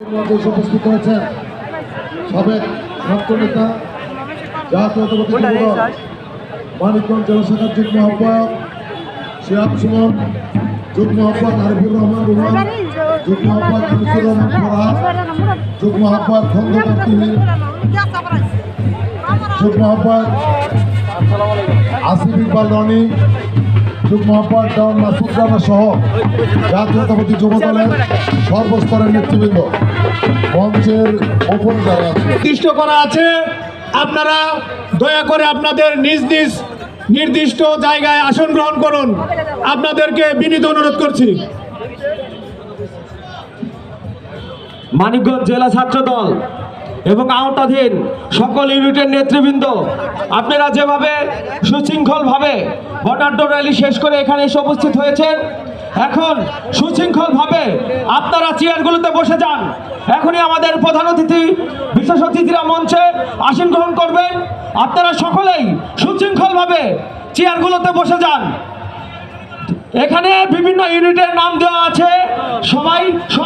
উপস্থিত হয়েছেন সাবেক ছাত্র নেতা জাতীয়তাবাদী মানিকগঞ্জ জেলা শাখার যুগ্ম আহ্বায়ক শিহাব সুমন, যুগ্ম আহ্বায়ক আরিফুর রহমান রুমান, যুগ্ম আহ্বায়ক আনিসুর রহমান ফরহাদ, যুগ্ম আহ্বায়ক খন্দকার তিহির, যুগ্ম আহ্বায়ক আসিফ ইকবাল রনি, যুগ্ম আহ্বায়ক ডন মাসুদ রানা সহ জাতীয়তাবাদী যুব দলের সর্বস্তরের নেতৃবৃন্দ মঞ্চের ওপরে যারা নির্দিষ্ট করা আছে, আপনারা দয়া করে আপনাদের নিজ নিজ নির্দিষ্ট জায়গায় আসন গ্রহণ করুন। আপনাদেরকে বিনীত অনুরোধ করছি। মানিকগঞ্জ জেলা ছাত্র দল এবং আওতাধীন সকল ইউনিটের নেতৃবৃন্দ, আপনারা যেভাবে সুশৃঙ্খলভাবে ভোটাঢ্য র্যালি শেষ করে এখানে এসে উপস্থিত হয়েছেন, এখন সুশৃঙ্খলভাবে আপনারা চেয়ারগুলোতে বসে যান। এখনই আমাদের প্রধান অতিথি বিশেষ অতিথিরা মঞ্চে আসন গ্রহণ করবেন। আপনারা সকলেই সুশৃঙ্খলভাবে চেয়ারগুলোতে বসে যান। এখানে বিভিন্ন ইউনিটের নাম দেওয়া আছে, সবাই স্ব